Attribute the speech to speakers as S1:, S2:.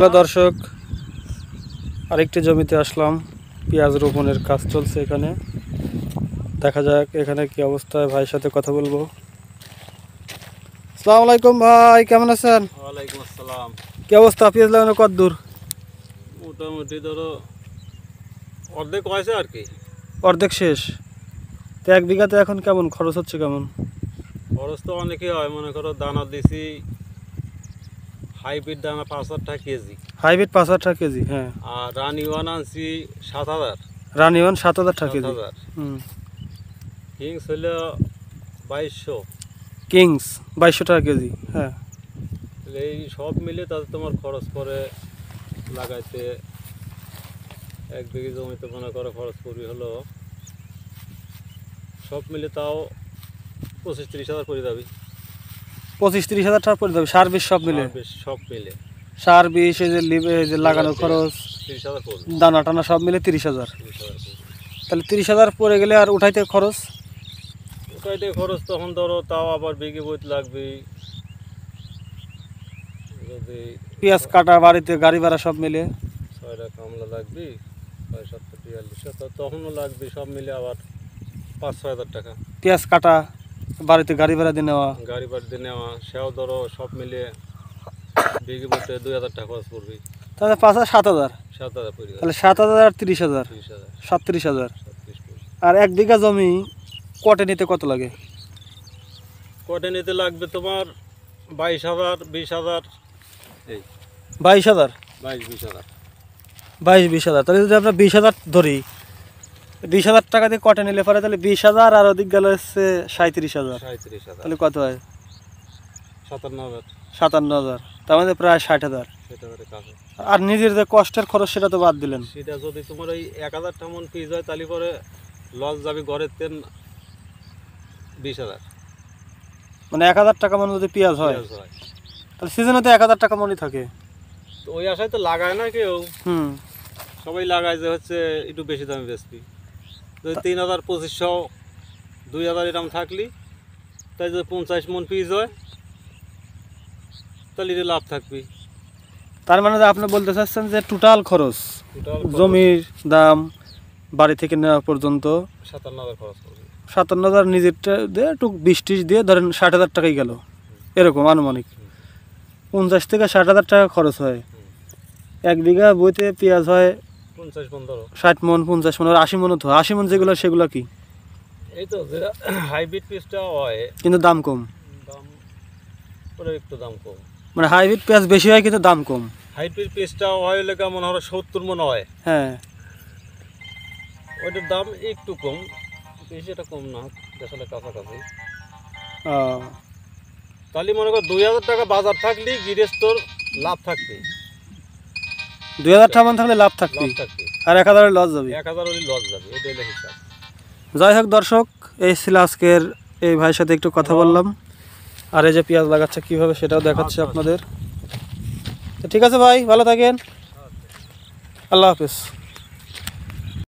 S1: Hello দর্শক, আরেকটি জমিতে আসলাম। পেঁয়াজ রোপণের কাজ চলছে এখানে। দেখা যাক এখানে কি অবস্থায়, ভাইয়ের সাথে কথা বলবো। আসসালামু আলাইকুম ভাই, কেমন আছেন?
S2: ওয়ালাইকুম আসসালাম।
S1: কি অবস্থা? পেঁয়াজ লাগানো কত দূর?
S2: মোটামুটি ধরো অর্ধেক হয়েছে আর কি।
S1: অর্ধেক শেষ। তো 1 বিঘাতে এখন কেমন খরচ হচ্ছে? কেমন
S2: খরচ তো অনেকই হয়, মনে করো দানা দিছি হাইব্রিড দানা 5,000 টাকা কেজি,
S1: হাইব্রিড 5,000 টাকা কেজি। হ্যাঁ,
S2: আর রানি ওয়ান আনছি 7,000।
S1: রানি ওয়ান 7,000 টাকা কেজি।
S2: 7,000 কিংস হইল 2,200।
S1: কিংস 2,200 টাকা কেজি। হ্যাঁ,
S2: এই সব মিলে তাতে তোমার খরচ পড়ে লাগাইতে 1 বিঘি জমিতে মনে করো খরচ পড়বে হলো সব মিলে তাও 25-30 হাজার পড়ে যাবে।
S1: 25-30 হাজার টাকা পড়ে যাবে সার বীজ সব মিলে।
S2: সব মিলে
S1: সার বীজ, এই যে লাগানো খরচ,
S2: 30,000 পড়বে।
S1: দানা টানা সব মিলে 30,000।
S2: 30,000 পড়বে।
S1: তাহলে 30,000 পড়ে গেলে আর উঠাইতে খরচ?
S2: উঠাইতে খরচ তখন ধরো তাও আবার বিঘে বইত লাগবে। যদি
S1: পেঁয়াজ কাটা, বাড়িতে গাড়ি ভাড়া সব মিলে
S2: 6টা কামলা লাগবে, 6,743, তখনও লাগবে সব মিলে আবার 5-6 হাজার টাকা।
S1: পেঁয়াজ কাটা, বাড়িতে গাড়ি ভাড়া দিয়ে নেওয়া,
S2: গাড়ি বাড়িতে নেওয়া, সেও ধরো সব মিলে বিঘে বইতে 2,000 টাকা খরচ পড়বে।
S1: তাহলে 5,000 7,000।
S2: 7,000 পড়ে যাবে।
S1: তাহলে 7,000 আর 30,000,
S2: 30,000,
S1: 37,000।
S2: 37 পড়বে।
S1: আর 1 বিঘা জমি কটে নিতে কত লাগে?
S2: কটে নিতে লাগবে তোমার 22,000, 20,000, এই
S1: 22,000,
S2: 22-20,000।
S1: 22-20,000। তাহলে যদি আমরা 20,000 ধরি, 20,000 টাকা দিয়ে কটে নিলে পরে তাহলে 20,000 আর ওদিক গেল হচ্ছে 37,000।
S2: 37,000,
S1: তাহলে কত হয়?
S2: 57,000।
S1: 57,000। তার মানে প্রায় 60,000।
S2: সেটা কাছে।
S1: আর নিজের যে কষ্টের খরচ সেটা তো বাদ দিলেন।
S2: সেটা যদি তোমার ওই 1,000 মন পিস হয় তাহলে পরে লস যাবে ঘরের তেন 20,000।
S1: মানে 1,000 টাকা মন যদি পেঁয়াজ হয়, তাহলে সিজনে তো 1,000 টাকা মনই থাকে।
S2: তো ওই আশায় তো লাগায় না কেউ। সবাই লাগায় যে হচ্ছে একটু বেশি দামে বেচবি। যদি 3,000, 2,500, 2,000 এরকম থাকলি, তাই যদি 50 মন পিস হয় তাহলে এটা লাভ থাকবি।
S1: তার মানে আপনি বলতে চাচ্ছেন যে টোটাল খরচ, জমির দাম, বাড়ি থেকে নেওয়া পর্যন্ত
S2: 57,000 খরচ করবি।
S1: 57,000 নিজেরটা দিয়ে একটু 20-30 দিয়ে ধরেন 60,000 টাকাই গেল, এরকম আনুমানিক 50 থেকে 60,000 টাকা খরচ হয়। 1 বিঘা বইতে পেঁয়াজ হয়
S2: 50 মন ধরো,
S1: 60 মন, 50 মন, 80 মনও তো। 80 মন যেগুলো সেগুলো কি?
S2: এই তো যেটা হাইব্রিড পিসটা হয়,
S1: কিন্তু দাম কম।
S2: দাম পরে একটু দাম কম।
S1: মানে হাইব্রিড পেঁয়াজ বেশি হয় কিন্তু দাম কম।
S2: হাইব্রিড পিসটা হয় হলে কেমন হয় 70 মন হয়।
S1: হ্যাঁ,
S2: ওইটার দাম একটু কম, বেশি এটা কম না, আসলে কাছাকাছি। তাহলে মনে কর 2,000 টাকা বাজার থাকলে গৃহস্থর লাভ থাকবে।
S1: 2,000 টাকা থাকলে লাভ থাকবে, আর 1,000 লস যাবে।
S2: 1,000 হলে লস যাবে, এটা হলো হিসাব।
S1: যাই হোক দর্শক, এই ছিল আজকের এই ভাইয়ের সাথে একটু কথা বললাম। আর এই যে পেঁয়াজ লাগাচ্ছে কীভাবে সেটাও দেখাচ্ছি আপনাদের। তো ঠিক আছে ভাই, ভালো থাকেন, আল্লাহ হাফেজ।